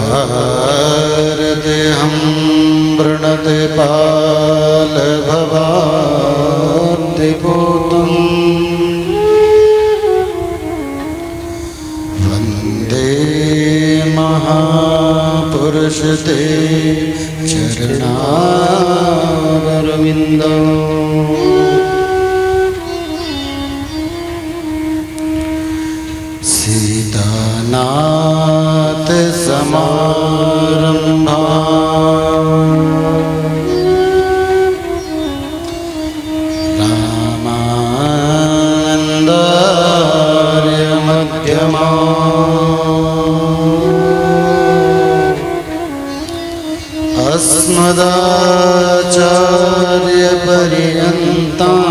भारतेऽहं वृणते पालभवाद्दिपूतं वन्दे महापुरुषते चरणारविन्दं सीतानाथ समारम्भा रामानन्दार्य मध्यमा अस्मदाचार्यपर्यन्तां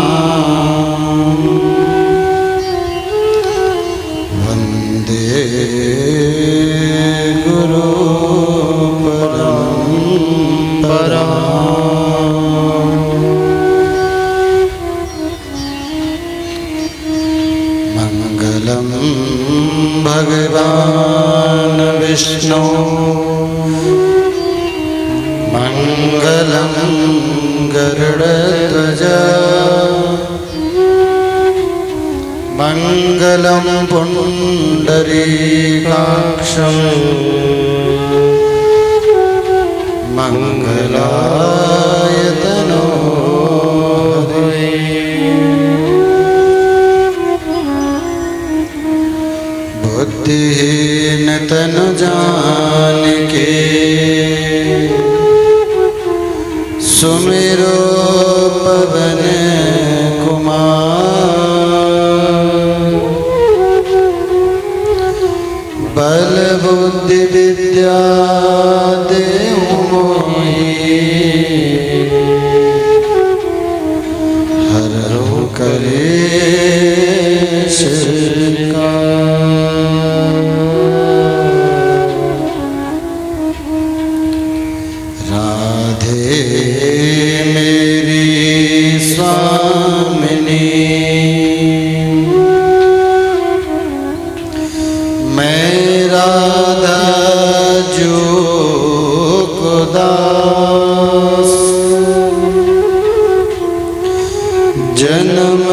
वन्दे गुरुपरम्पराम्। मङ्गलं भगवान् विष्णु मङ्गलं गरुडध्वज मङ्गलं पुण्डरीकाक्षं मङ्गलायतनो बुद्धिहीन तनु जानिके सुमिरो पवन कुमार बल बुद्धि विद्या देहु मोहि हरहु कलेश राधे मेरी स्वामिनी मैं राधा जो को दास जन्म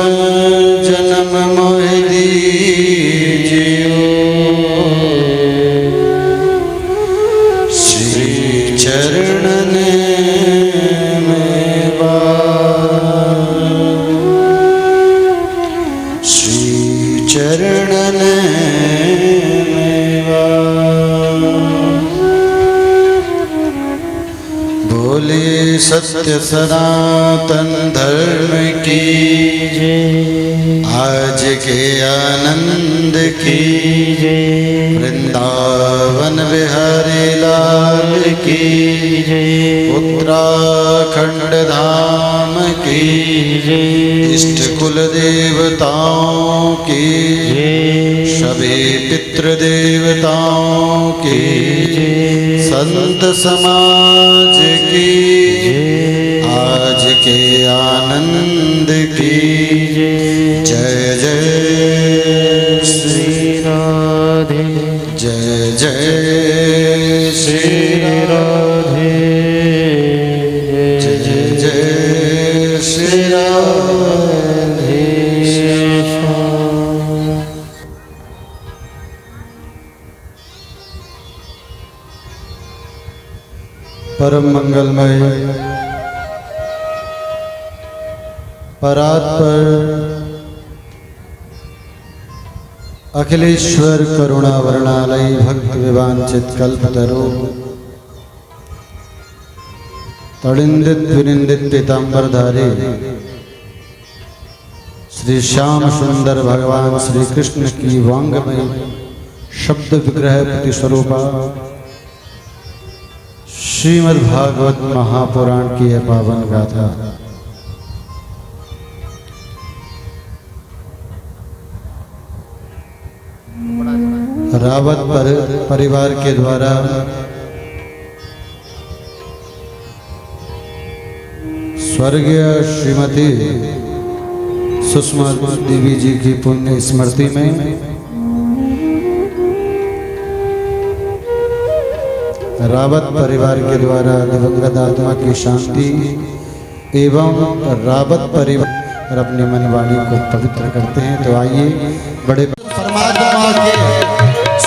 जन्म मोह दीजियो श्री चरणन चरणन बोले सत्य सनातन धर्म की जय, आज के आनंद की जय, वृंदावन बिहारी लाल की जय, उत्तराखंड धाम की जय, इष्ट कुल देवताओं की जय, सभी पितृ देवताओं की जय, संत समाज की जय, आज के आनंद की जय जय श्री राधे, जय जय श्री राधे, जय जय श्री राधे। परम मंगलमय परात्पर अखिलेश्वर करुणा वर्णालय भक्त विवांचित कल्पतरु तड़िंदित विनिंदित पीतांबरधारी श्री श्याम सुंदर भगवान श्री कृष्ण की वांगमय शब्द विग्रह प्रतिस्वरूपा श्रीमद्भागवत महापुराण की है पावन गाथा। रावत परिवार के द्वारा स्वर्गीय श्रीमती सुषमा देवी जी की पुण्य स्मृति में रावत परिवार के द्वारा दिवंगत आत्मा की शांति एवं रावत परिवार अपनी मनवाणी को पवित्र करते हैं। तो आइए बड़े परमात्मा के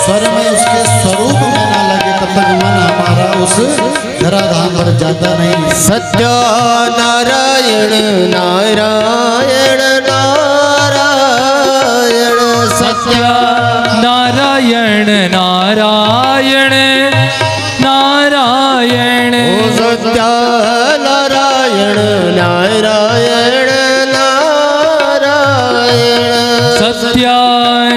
स्वर में उसके स्वरूप में ना लगे तब तक मन हमारा उस धराधाम पर जाता नहीं। सत्य नारायण नारायण नारायण सत्य नारायण नारायण नारायण सत्य नारायण नारायण नारायण सत्य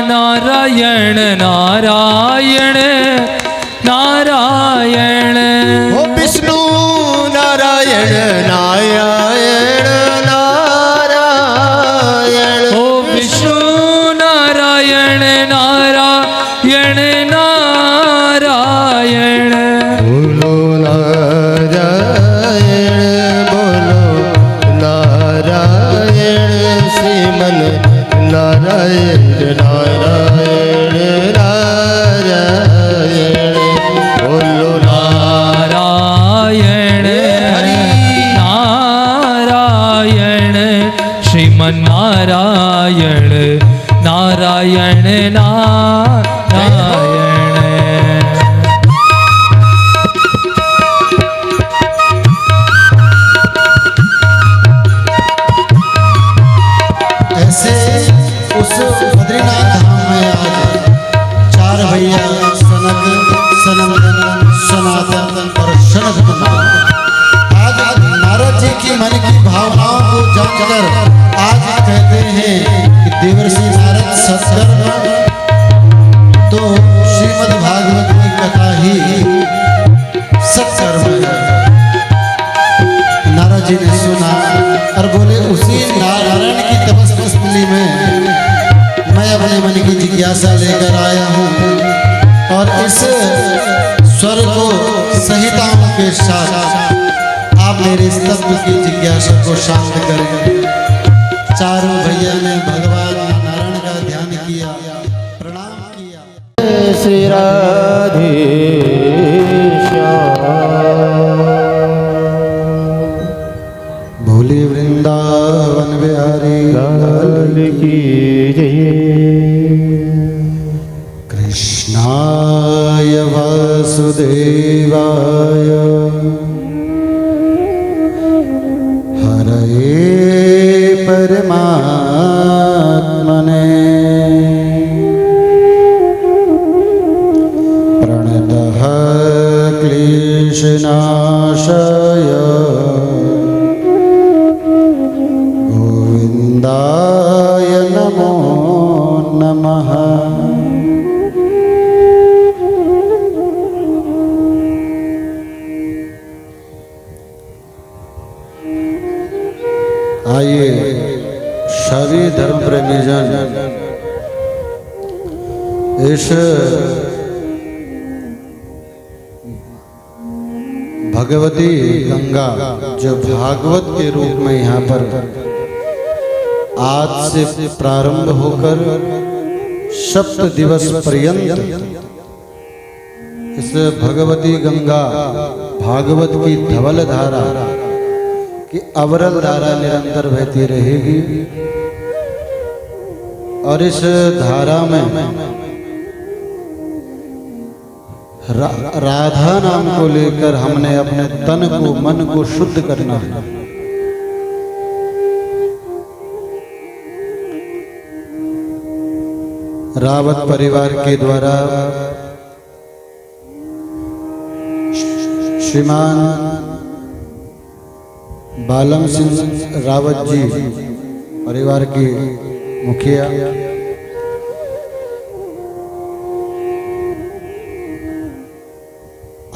नारायण नारायण नारायण ओ विष्णु नारायण नारायण नारायण ओ विष्णु नारायण नारायण नारायण बोलो नारायण बोलो नारायण श्रीमन नारायण नारायण नारायण बोलो नारायण नारायण श्रीमन नारायण नारायण नारायण। ऐसे उस बद्रीनाथ धाम में आज चार भैया सनक सनंदन सनातन और शनक आज नारद जी की मन की भावनाओं को जानकर आज कहते हैं कि देवर्षि नारद सत्कर्म तो श्रीमद् भागवत की कथा ही सत्कर्म है। नारद जी ने सुना और बोले उसी नारायण की तपस्या में मैं अपने मन की जिज्ञासा लेकर आया हूँ और इस स्वर को संहिताओं के साथ आप मेरे तत्व की जिज्ञासा को शांत करें। चारों भैया ने भगवान नारायण का ध्यान किया, प्रणाम किया। श्री राधे भोले वृंदावन बिहारी लाल की जय। कृष्णाय वासुदेवाय हरये परमात्मने प्रणतः क्लेशनाशाय गोविन्दाय नमो नमः। आइए सभी धर्म प्रेमी जन इस भगवती गंगा जो भागवत के रूप में यहाँ पर आज से प्रारंभ होकर सप्त दिवस पर्यंत इस भगवती गंगा भागवत की धवल धारा कि अवरल धारा निरंतर बहती रहेगी और इस धारा में राधा नाम को लेकर हमने अपने तन को मन को शुद्ध करना है। रावत परिवार के द्वारा श्रीमान बालम सिंह रावत जी परिवार के मुखिया,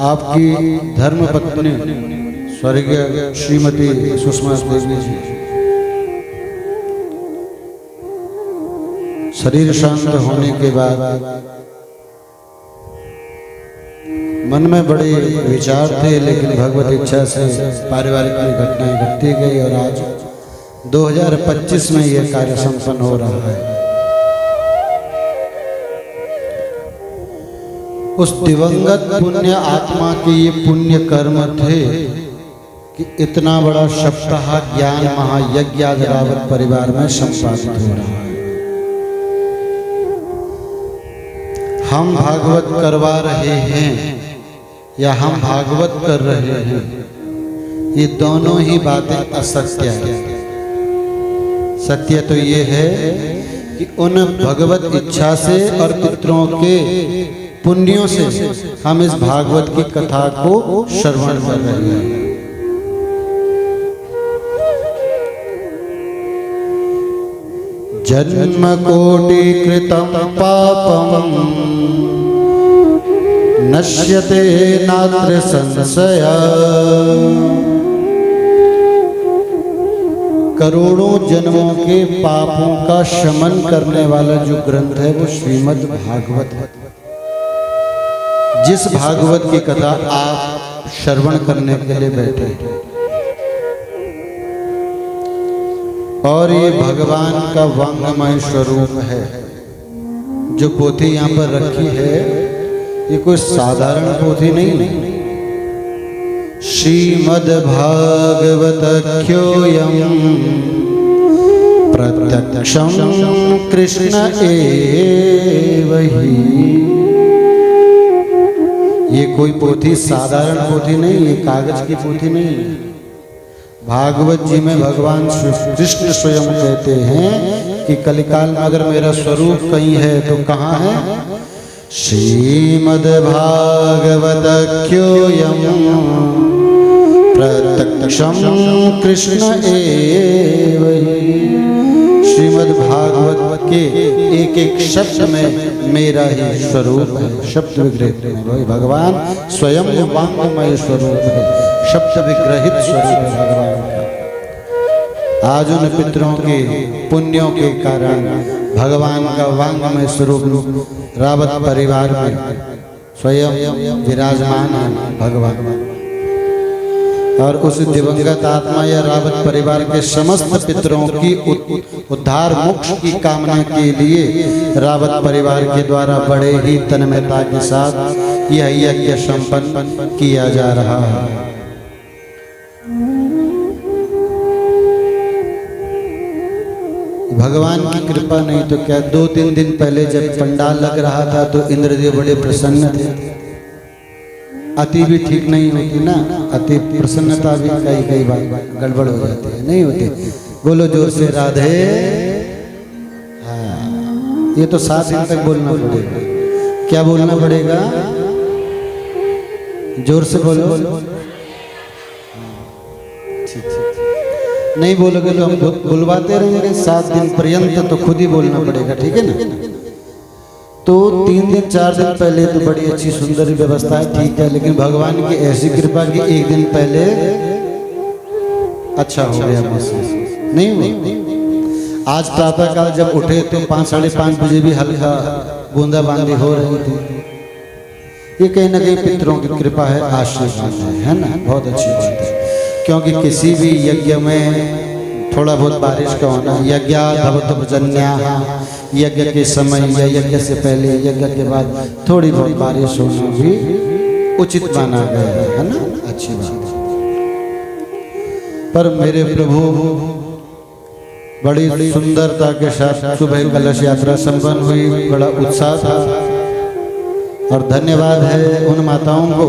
आपकी धर्मपत्नी स्वर्गीय श्रीमती सुषमा देवी जी शरीर शांत होने के बाद मन में बड़े विचार थे, लेकिन भगवत इच्छा से पारिवारिक घटनाएं घटती गई और आज 2025 में यह कार्य संपन्न हो रहा है। उस दिवंगत पुण्य आत्मा के ये पुण्य कर्म थे कि इतना बड़ा सप्ताह ज्ञान महायज्ञ आज रावत परिवार में संपादित हो रहा है। हम भागवत करवा रहे हैं या हम भागवत कर रहे हैं, ये दोनों ही बातें असत्य है। सत्य तो ये है कि उन भगवत इच्छा से और पितरों के पुण्यों से हम इस भागवत की कथा को श्रवण कर रहे हैं। जन्म कोटि कृतं पापं नश्यते नात्र संशयः। करोड़ों जन्मों के पापों का शमन करने वाला जो ग्रंथ है वो श्रीमद् भागवत है। जिस भागवत की कथा आप श्रवण करने के लिए बैठे और ये भगवान का वांगमय स्वरूप है। जो पोथी यहाँ पर रखी है ये कोई साधारण पोथी नहीं है। श्रीमद्भागवतख्योऽयं प्रत्यक्षं कृष्ण एव हि। ये कोई पोथी साधारण पोथी नहीं, ये कागज की पोथी नहीं है। भागवत जी में भगवान कृष्ण स्वयं कहते हैं कि कलिकाल में अगर मेरा स्वरूप कहीं है तो कहाँ है? श्रीमद्भागवतख्योऽयं प्रत्यक्षं कृष्ण एव हि। श्रीमद् भागवत के एक एक शब्द में मेरा ही स्वरूप है। शब्द विग्रहित वही भगवान स्वयं वांगमय स्वरूप है, शब्द विग्रहित स्वरूप है भगवान का। आज उन पितरों के पुण्यों के कारण भगवान का वांगमय स्वरूप रावत परिवार में स्वयं विराजमान है भगवान। और उस दिवंगत आत्मा या रावत परिवार के समस्त पितरों की उद्धार मोक्ष की कामना के लिए रावत परिवार के द्वारा बड़े ही तन्मयता के साथ यह यज्ञ संपन्न किया जा रहा है। भगवान की कृपा नहीं तो क्या 2-3 दिन पहले जब पंडाल लग रहा था तो इंद्रदेव बड़े प्रसन्न थे। अति भी ठीक नहीं होती ना, अति प्रसन्नता भी कई बार गड़बड़ हो जाती है, नहीं होती। बोलो जोर से राधे। हाँ, ये तो 7 दिन तक बोलना पड़ेगा। क्या बोलना पड़ेगा? जोर से बोलो। नहीं बोलोगे तो हम बुलवाते रहेंगे 7 दिन पर्यंत, तो खुद ही बोलना पड़ेगा, ठीक है ना। तो 3 दिन 4 दिन पहले तो बड़ी अच्छी सुंदर व्यवस्था है, ठीक है, लेकिन भगवान की ऐसी कृपा कि 1 दिन पहले अच्छा हो गया महसूस नहीं हुआ। आज प्रातःकाल जब उठे तो 5-5:30 बजे भी हल्का बूंदाबांदी हो रही थी। ये कहीं ना कहीं पितरों की कृपा है, आशीर्वाद है ना, बहुत अच्छी बात है। क्योंकि किसी भी यज्ञ में थोड़ा बहुत बारिश का होना, यज्ञात् भवतुर्जन्याः, यज्ञ के समय या यज्ञ से पहले यज्ञ के बाद थोड़ी बहुत बारिश होना भी उचित माना गया है ना, अच्छी बात। पर मेरे प्रभु बड़ी सुंदरता के साथ सुबह कलश यात्रा संपन्न हुई, बड़ा उत्साह था। और धन्यवाद है उन माताओं को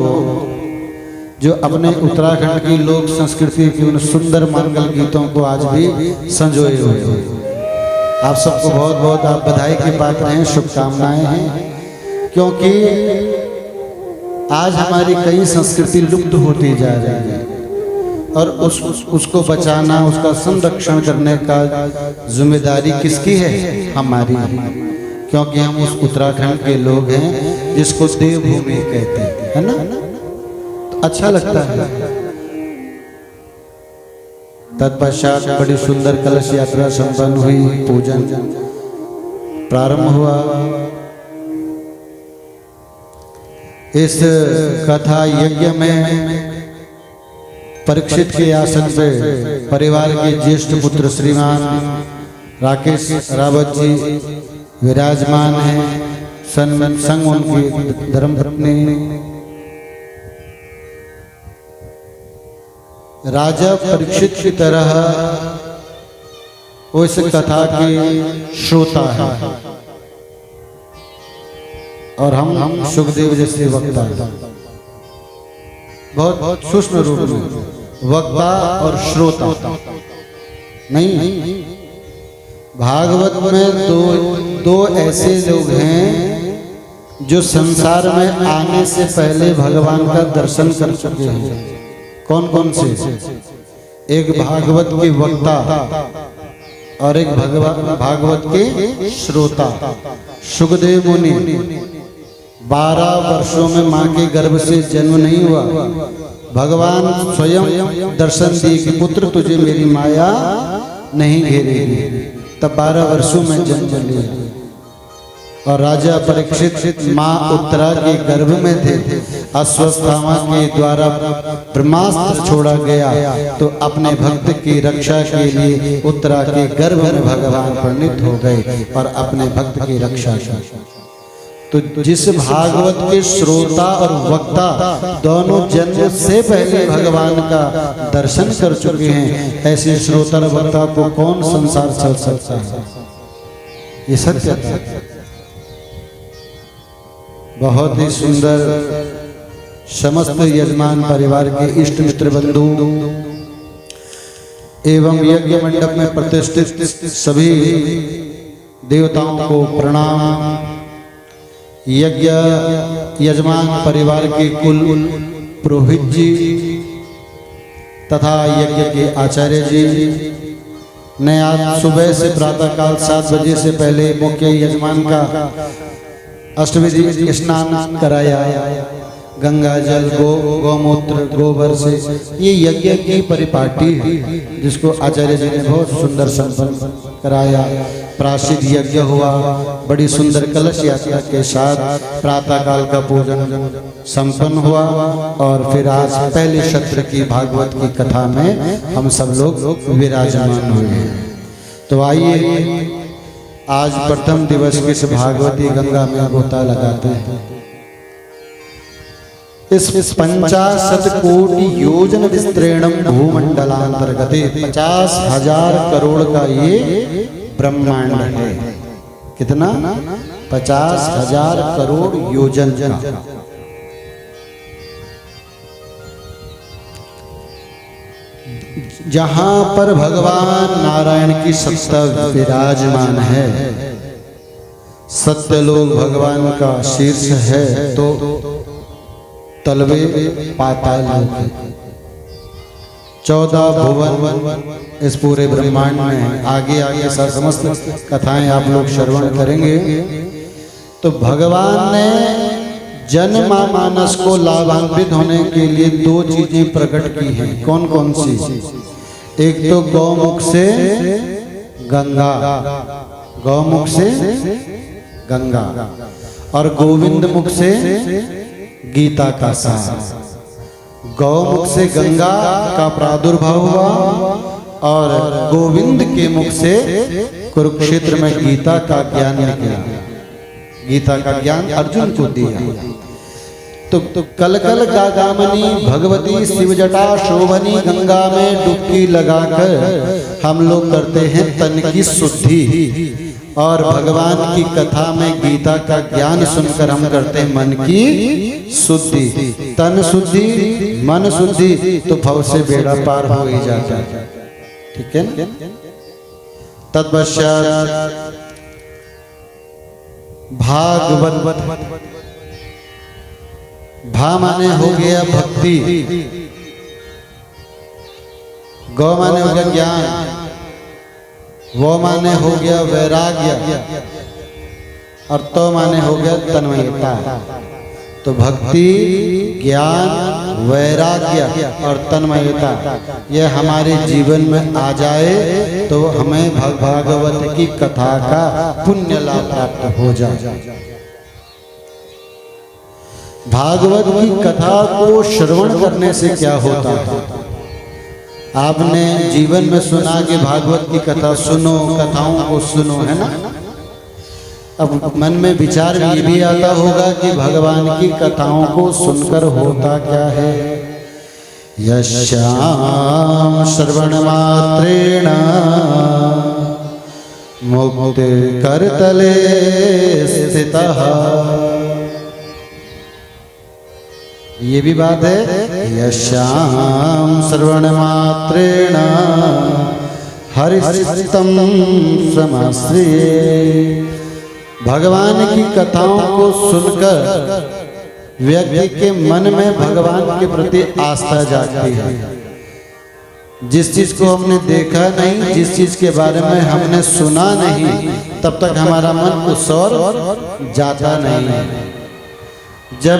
जो अपने उत्तराखंड की लोक संस्कृति की उन सुंदर मंगल गीतों को आज भी संजोए हुए हैं। आप सबको बहुत बहुत आप बधाई के पात्र हैं, शुभकामनाएं हैं। क्योंकि आज हमारी कई संस्कृति लुप्त होती जा रही है और उसको बचाना, उसका संरक्षण करने का जिम्मेदारी किसकी है? हमारी। क्योंकि हम उस उत्तराखंड के लोग हैं जिसको देवभूमि कहते हैं, है ना। अच्छा लगता है। तत्पश्चात बड़ी सुंदर कलश यात्रा संपन्न हुई, पूजन प्रारंभ हुआ। इस कथा यज्ञ में परीक्षित के आसन पे परिवार के ज्येष्ठ पुत्र श्रीमान राकेश रावत जी विराजमान हैं। संग उनकी धर्मपत्नी राजा परीक्षित की तरह वो इस कथा के श्रोता है और हम सुखदेव जैसे वक्ता है। बहुत सूक्ष्म रूप में वक्ता और श्रोता नहीं। भागवत में दो ऐसे लोग हैं जो संसार में आने से पहले भगवान का दर्शन कर चुके हैं। कौन कौन से? एक भागवत के वक्ता और एक भागवत के श्रोता। सुखदेव मुनि 12 वर्षों में मां के गर्भ से जन्म नहीं हुआ। भगवान स्वयं दर्शन दिए कि पुत्र तुझे मेरी माया नहीं घेरेगी। तब 12 वर्षों में जन्म लिया। और राजा परीक्षित मां उत्तरा के गर्भ में थे। अश्वत्थामा के द्वारा ब्रह्मास्त्र छोड़ा गया तो अपने भक्त की रक्षा के लिए उत्तरा के गर्भ में भगवान परिणित हो गए और अपने भक्त की रक्षा की। तो जिस भागवत के श्रोता और वक्ता दोनों जन्म से पहले भगवान का दर्शन कर चुके हैं, ऐसे श्रोता और वक्ता को कौन संसार चल सकता है? ये सत्य है। बहुत ही सुंदर समस्त यजमान परिवार के इष्ट मित्र बंधु एवं यज्ञ मंडप में प्रतिष्ठित सभी देवताओं को प्रणाम। यज्ञ यजमान परिवार के कुल पुरोहित जी तथा यज्ञ के आचार्य जी ने आज सुबह से प्रातःकाल 7 बजे से पहले मुख्य यजमान का अष्टविधि स्नान कराया। गंगा जल गौमूत्र गोबर से ये यज्ञ की परिपाटी है जिसको आचार्य जी ने बहुत सुंदर संपन्न कराया। प्रायश्चित यज्ञ हुआ, बड़ी सुंदर कलश यात्रा के साथ प्रातःकाल का पूजन संपन्न हुआ और फिर आज पहले सत्र की भागवत की कथा में हम सब लोग विराजमान हुए हैं। तो आइए आज प्रथम दिवस के इस भागवती गंगा में गोता लगाते हैं। इस 50 कोटि योजन विस्तीर्णम भूमंडलांतर्गते 50,000 करोड़ का ये ब्रह्मांड है। कितना? 50,000 करोड़ योजन का। जहां पर भगवान नारायण की सत्ता विराजमान है, सत्यलोक भगवान का शीर्ष है, तो तलवे पाताल लोक है। 14 भुवन इस पूरे ब्रह्मांड में। आगे आगे समस्त कथाएं आप लोग श्रवण करेंगे। तो भगवान ने जनमानस को लाभान्वित होने के लिए 2 चीजें प्रकट की हैं। कौन कौन सी? एक तो गौमुख से गंगा, गौमुख से गंगा, और गोविंद मुख से गीता का सार। गौमुख से गंगा का प्रादुर्भाव हुआ और गोविंद के मुख से कुरुक्षेत्र में गीता का ज्ञान निकला। गीता का ज्ञान अर्जुन को दिया। तो कल कल गागामनी भगवती शिवजटा शोभनी गंगा में डुबकी लगाकर हम लोग करते हैं तन की शुद्धि, और भगवान की कथा में गीता का ज्ञान सुनकर हम करते हैं मन की शुद्धि। तन शुद्धि, मन शुद्धि, तो भव से बेड़ा पार हो ही जाता है। ठीक है ना? तत्पश्चात भागवत, भा माने हो गया भक्ति, गौ माने हो गया ज्ञान, वो माने हो गया वैराग्य, और तो माने हो गया तन्मयता। तो भक्ति, ज्ञान, वैराग्य और तन्मयता ये हमारे जीवन में आ जाए तो हमें भागवत की कथा का पुण्य लाभ प्राप्त हो जाए। भागवत की कथा को श्रवण करने से क्या होता है? आपने जीवन में सुना कि भागवत की कथा सुनो, कथाओं को सुनो, है ना? अब मन में विचार ये भी आता होगा कि भगवान की कथाओं को सुनकर होता क्या है। यश्याम श्रवण मात्रेण मुक्ति करतले स्थितः। ये भी बात है। यश्याम श्रवण मात्रेण हरिस्तं समाश्रये। भगवान की कथाओं को सुनकर व्यक्ति के मन में भगवान के प्रति आस्था जागती है। जिस चीज को हमने देखा नहीं, जिस चीज के बारे में हमने सुना नहीं, तब तक हमारा मन उस ओर जाता नहीं है। जब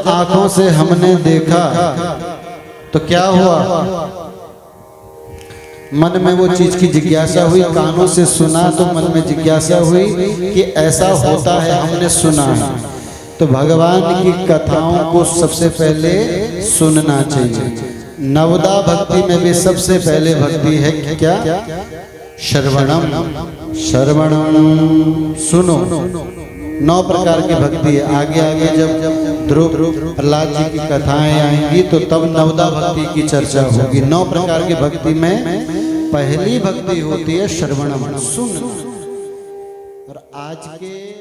आंखों से हमने देखा तो क्या हुआ? मन में वो चीज की जिज्ञासा हुई। कानों से सुना तो मन में जिज्ञासा हुई कि ऐसा होता है, हमने सुना है। तो भगवान की कथाओं को सबसे पहले सुनना चाहिए। नवदा भक्ति में भी सबसे पहले भक्ति है क्या? श्रवणम। श्रवणम सुनो। 9 प्रकार की भक्ति है। आगे आगे जब ध्रुव प्रहलाद जी की कथाएं आएंगी तो तब नवदा भक्ति की चर्चा होगी। 9 प्रकार की भक्ति में पहली भक्ति होती है श्रवणम, सुन। और आज के